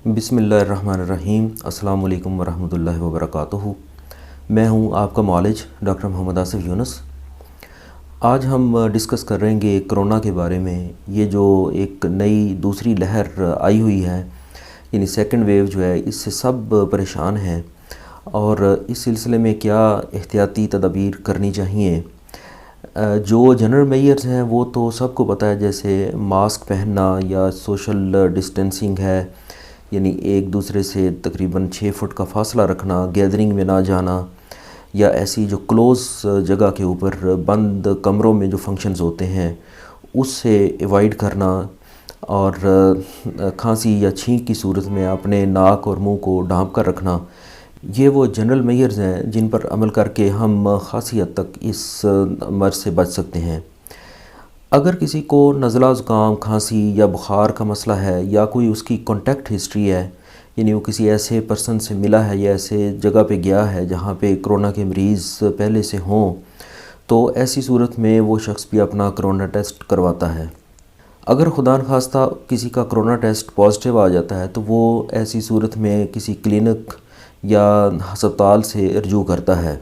बिस्मिल्लाहिर्रहमानिर्रहीम। अस्सलाम वालेकुम वरहमतुल्लाहि वबरकातुहू। मैं हूं आपका मौलिज डॉक्टर मोहम्मद आसिफ यूनुस। आज हम डिस्कस कर रहेंगे कोरोना के बारे में। ये जो एक नई दूसरी लहर आई हुई है, यानी सेकंड वेव जो है, इससे सब परेशान हैं और इस सिलसिले में क्या एहतियाती तदबीर करनी चाहिए। जो जनरल मेजर्स हैं वो तो सबको पता है, जैसे मास्क पहनना या सोशल डिस्टेंसिंग है, यानी एक दूसरे से तकरीबन 6 फुट का फ़ासला रखना, गैदरिंग में ना जाना, या ऐसी जो क्लोज़ जगह के ऊपर बंद कमरों में जो फंक्शंस होते हैं उससे अवॉइड करना, और खांसी या छींक की सूरत में अपने नाक और मुंह को ढांप कर रखना। ये वो जनरल मेजर्स हैं जिन पर अमल करके हम ख़ासी हद तक इस मर्ज़ से बच सकते हैं। अगर किसी को नज़ला ज़ुकाम, खांसी या बुखार का मसला है, या कोई उसकी कॉन्टैक्ट हिस्ट्री है, यानी वो किसी ऐसे पर्सन से मिला है या ऐसे जगह पे गया है जहाँ पे कोरोना के मरीज़ पहले से हों, तो ऐसी सूरत में वो शख्स भी अपना कोरोना टेस्ट करवाता है। अगर खुदा न खास्ता किसी का कोरोना टेस्ट पॉजिटिव आ जाता है तो वो ऐसी सूरत में किसी क्लिनिक या हस्पताल से रजू करता है।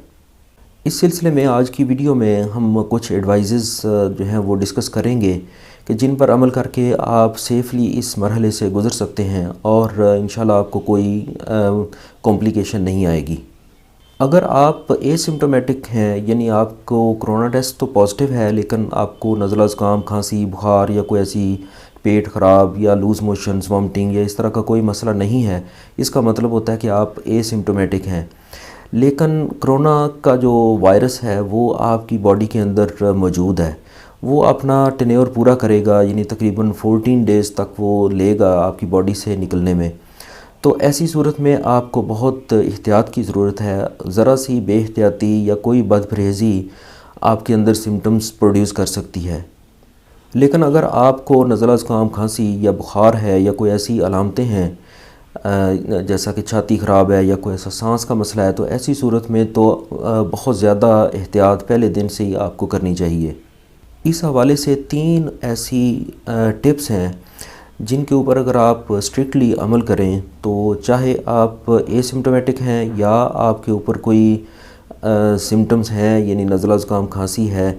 इस सिलसिले में आज की वीडियो में हम कुछ एडवाइज़ जो हैं वो डिस्कस करेंगे कि जिन पर अमल करके आप सेफ़ली इस मरहले से गुज़र सकते हैं और इंशाल्लाह आपको कोई कॉम्प्लिकेशन नहीं आएगी। अगर आप एसिम्प्टोमेटिक हैं, यानी आपको कोरोना टेस्ट तो पॉजिटिव है लेकिन आपको नज़ला ज़ुकाम, खांसी, बुखार या कोई ऐसी पेट ख़राब या लूज़ मोशंस, वॉमिटिंग या इस तरह का कोई मसला नहीं है, इसका मतलब होता है कि आप एसिम्प्टोमेटिक हैं। लेकिन कोरोना का जो वायरस है वो आपकी बॉडी के अंदर मौजूद है, वो अपना टेन्योर पूरा करेगा, यानी तकरीबन 14 डेज़ तक वो लेगा आपकी बॉडी से निकलने में। तो ऐसी सूरत में आपको बहुत एहतियात की ज़रूरत है। ज़रा सी बेहतियाती या कोई बदपरहेज़ी आपके अंदर सिम्टम्स प्रोड्यूस कर सकती है। लेकिन अगर आपको नज़ला ज़ुकाम, खांसी या बुखार है या कोई ऐसी अलामतें हैं जैसा कि छाती ख़राब है या कोई ऐसा सांस का मसला है, तो ऐसी सूरत में तो बहुत ज़्यादा एहतियात पहले दिन से ही आपको करनी चाहिए। इस हवाले से 3 ऐसी टिप्स हैं जिनके ऊपर अगर आप स्ट्रिक्टली अमल करें तो चाहे आप एसिम्प्टोमेटिक हैं या आपके ऊपर कोई सिम्टम्स हैं, यानी नज़ला ज़ुकाम, खांसी है,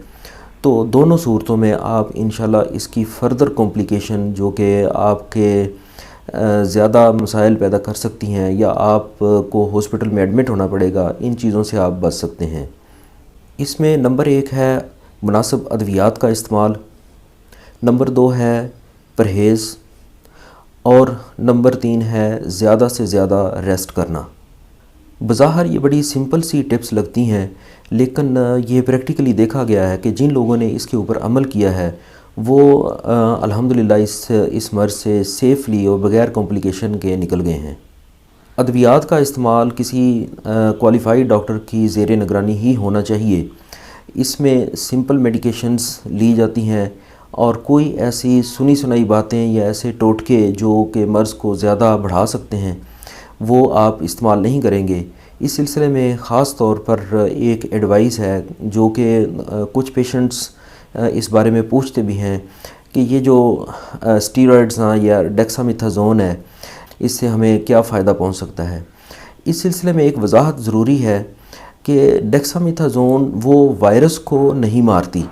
तो दोनों सूरतों में आप इंशाल्लाह इसकी फ़र्दर कॉम्प्लिकेशन जो कि आपके ज़्यादा मसाइल पैदा कर सकती हैं या आपको हॉस्पिटल में एडमिट होना पड़ेगा, इन चीज़ों से आप बच सकते हैं। इसमें नंबर 1 है मुनासिब अद्वियात का इस्तेमाल, नंबर 2 है परहेज़, और नंबर 3 है ज़्यादा से ज़्यादा रेस्ट करना। बज़ाहिर ये बड़ी सिंपल सी टिप्स लगती हैं, लेकिन ये प्रैक्टिकली देखा गया है कि जिन लोगों ने इसके ऊपर अमल किया है वो अल्हम्दुलिल्लाह इस मर्ज़ से सेफ़ली और बग़ैर कॉम्प्लिकेशन के निकल गए हैं। अद्वियात का इस्तेमाल किसी क्वालिफाइड डॉक्टर की ज़ेर निगरानी ही होना चाहिए। इसमें सिंपल मेडिकेशंस ली जाती हैं और कोई ऐसी सुनी सुनाई बातें या ऐसे टोटके जो कि मर्ज़ को ज़्यादा बढ़ा सकते हैं वो आप इस्तेमाल नहीं करेंगे। इस सिलसिले में ख़ास तौर पर एक एडवाइस है जो कि कुछ पेशेंट्स इस बारे में पूछते भी हैं कि ये जो स्टीरॉइड्स या डेक्सामेथाजोन है, इससे हमें क्या फ़ायदा पहुंच सकता है। इस सिलसिले में एक वजाहत ज़रूरी है कि डेक्सामेथाजोन वो वायरस को नहीं मारती,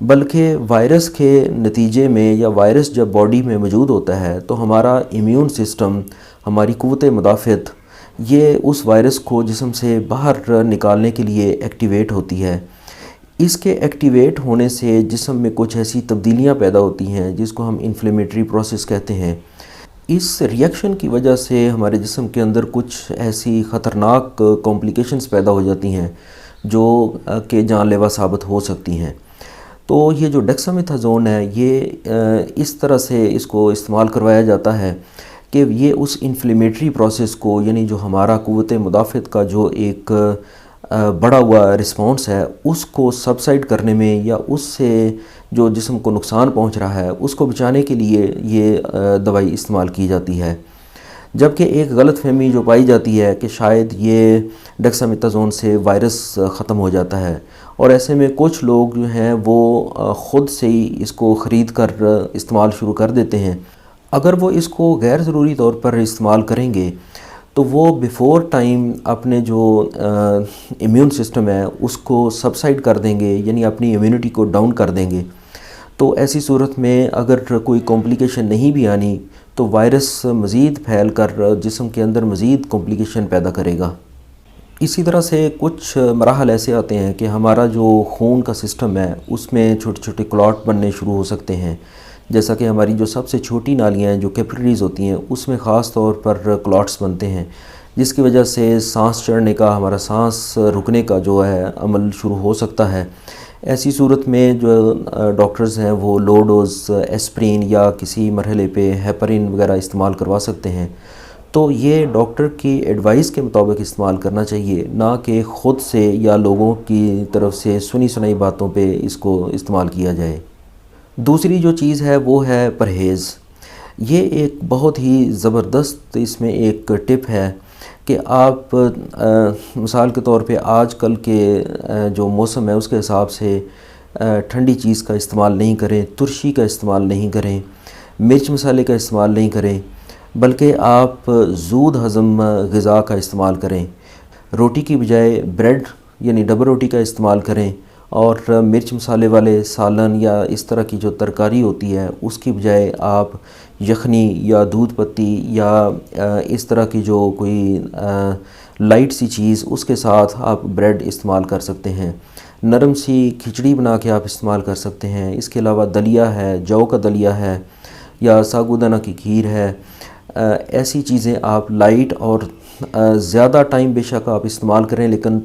बल्कि वायरस के नतीजे में या वायरस जब बॉडी में मौजूद होता है तो हमारा इम्यून सिस्टम, हमारी क़ुव्वत मुदाफ़त, ये उस वायरस को जिस्म से बाहर निकालने के लिए एक्टिवेट होती है। इसके एक्टिवेट होने से जिस्म में कुछ ऐसी तब्दीलियां पैदा होती हैं जिसको हम इन्फ्लेमेटरी प्रोसेस कहते हैं। इस रिएक्शन की वजह से हमारे जिस्म के अंदर कुछ ऐसी ख़तरनाक कॉम्प्लिकेशंस पैदा हो जाती हैं जो कि जानलेवा साबित हो सकती हैं। तो ये जो डेक्सामेथाजोन है ये इस तरह से इसको इस्तेमाल करवाया जाता है कि ये उस इन्फ्लेमेटरी प्रोसेस को, यानी जो हमारा क़ुव्वत मुदाफ़त का जो एक बढ़ा हुआ रिस्पॉन्स है, उसको सबसाइड करने में या उससे जो जिस्म को नुकसान पहुंच रहा है उसको बचाने के लिए ये दवाई इस्तेमाल की जाती है। जबकि एक गलत फहमी जो पाई जाती है कि शायद ये डेक्सामेथाजोन से वायरस ख़त्म हो जाता है, और ऐसे में कुछ लोग जो हैं वो ख़ुद से ही इसको ख़रीद कर इस्तेमाल शुरू कर देते हैं। اگر وہ اس کو غیر ضروری طور پر استعمال کریں گے تو وہ بیفور ٹائم اپنے جو امیون سسٹم ہے اس کو سبسائڈ کر دیں گے، یعنی اپنی امیونٹی کو ڈاؤن کر دیں گے۔ تو ایسی صورت میں اگر کوئی کمپلیکیشن نہیں بھی آنی تو وائرس مزید پھیل کر جسم کے اندر مزید کمپلیکیشن پیدا کرے گا۔ اسی طرح سے کچھ مراحل ایسے آتے ہیں کہ ہمارا جو خون کا سسٹم ہے اس میں چھوٹے چھوٹے کلاٹ بننے شروع ہو سکتے ہیں، جیسا کہ ہماری جو سب سے چھوٹی نالیاں ہیں جو کیپلریز ہوتی ہیں اس میں خاص طور پر کلاٹس بنتے ہیں، جس کی وجہ سے سانس چڑھنے کا، ہمارا سانس رکنے کا جو ہے عمل شروع ہو سکتا ہے۔ ایسی صورت میں جو ڈاکٹرز ہیں وہ لو ڈوز ایسپرین یا کسی مرحلے پہ ہیپرین وغیرہ استعمال کروا سکتے ہیں۔ تو یہ ڈاکٹر کی ایڈوائس کے مطابق استعمال کرنا چاہیے، نہ کہ خود سے یا لوگوں کی طرف سے سنی سنائی باتوں پہ اس کو استعمال کیا جائے۔ دوسری جو چیز ہے وہ ہے پرہیز۔ یہ ایک بہت ہی زبردست اس میں ایک ٹپ ہے کہ آپ مثال کے طور پہ آج کل کے جو موسم ہے اس کے حساب سے ٹھنڈی چیز کا استعمال نہیں کریں، ترشی کا استعمال نہیں کریں، مرچ مسالے کا استعمال نہیں کریں، بلکہ آپ زود ہضم غذا کا استعمال کریں۔ روٹی کی بجائے بریڈ یعنی ڈبل روٹی کا استعمال کریں، اور مرچ مسالے والے سالن یا اس طرح کی جو ترکاری ہوتی ہے اس کی بجائے آپ یخنی یا دودھ پتی یا اس طرح کی جو کوئی لائٹ سی چیز اس کے ساتھ آپ بریڈ استعمال کر سکتے ہیں۔ نرم سی کھچڑی بنا کے آپ استعمال کر سکتے ہیں۔ اس کے علاوہ دلیا ہے، جو کا دلیا ہے یا ساگودانہ کی کھیر ہے، ایسی چیزیں آپ لائٹ اور زیادہ ٹائم بے شک آپ استعمال کریں لیکن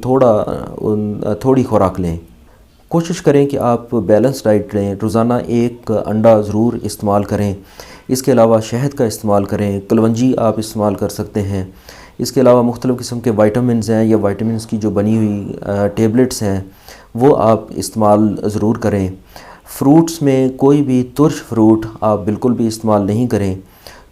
تھوڑی خوراک لیں۔ کوشش کریں کہ آپ بیلنس ڈائٹ لیں، روزانہ ایک انڈا ضرور استعمال کریں۔ اس کے علاوہ شہد کا استعمال کریں، کلونجی آپ استعمال کر سکتے ہیں۔ اس کے علاوہ مختلف قسم کے وائٹامنز ہیں یا وائٹامنز کی جو بنی ہوئی ٹیبلٹس ہیں وہ آپ استعمال ضرور کریں۔ فروٹس میں کوئی بھی ترش فروٹ آپ بالکل بھی استعمال نہیں کریں،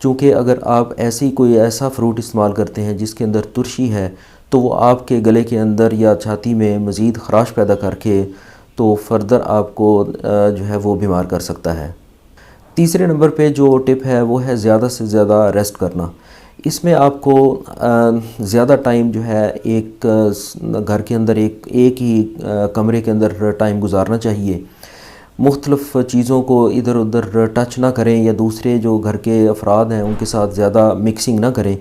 چونکہ اگر آپ کوئی ایسا فروٹ استعمال کرتے ہیں جس کے اندر ترشی ہے تو وہ آپ کے گلے کے اندر یا چھاتی میں مزید خراش پیدا کر کے تو فردر آپ کو جو ہے وہ بیمار کر سکتا ہے۔ تیسرے نمبر پہ جو ٹپ ہے وہ ہے زیادہ سے زیادہ ریسٹ کرنا۔ اس میں آپ کو زیادہ ٹائم جو ہے ایک گھر کے اندر ایک ہی کمرے کے اندر ٹائم گزارنا چاہیے۔ مختلف چیزوں کو ادھر ادھر ٹچ نہ کریں یا دوسرے جو گھر کے افراد ہیں ان کے ساتھ زیادہ مکسنگ نہ کریں،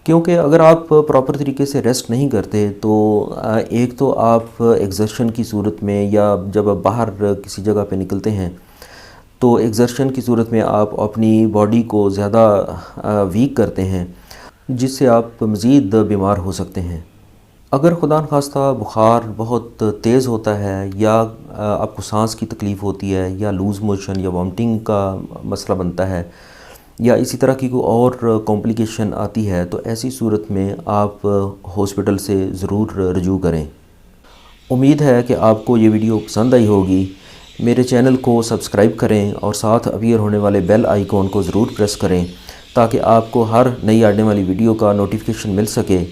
کیونکہ اگر آپ پراپر طریقے سے ریسٹ نہیں کرتے تو ایک تو آپ ایگزرشن کی صورت میں یا جب آپ باہر کسی جگہ پہ نکلتے ہیں تو ایگزرشن کی صورت میں آپ اپنی باڈی کو زیادہ ویک کرتے ہیں، جس سے آپ مزید بیمار ہو سکتے ہیں۔ اگر خدا نخواستہ بخار بہت تیز ہوتا ہے یا آپ کو سانس کی تکلیف ہوتی ہے یا لوز موشن یا وامٹنگ کا مسئلہ بنتا ہے یا اسی طرح کی کوئی اور کمپلیکیشن آتی ہے تو ایسی صورت میں آپ ہاسپٹل سے ضرور رجوع کریں۔ امید ہے کہ آپ کو یہ ویڈیو پسند آئی ہوگی۔ میرے چینل کو سبسکرائب کریں اور ساتھ اپیئر ہونے والے بیل آئیکن کو ضرور پریس کریں تاکہ آپ کو ہر نئی آنے والی ویڈیو کا نوٹیفیکیشن مل سکے۔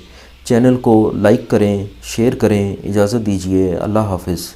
چینل کو لائک کریں، شیئر کریں۔ اجازت دیجیے، اللہ حافظ۔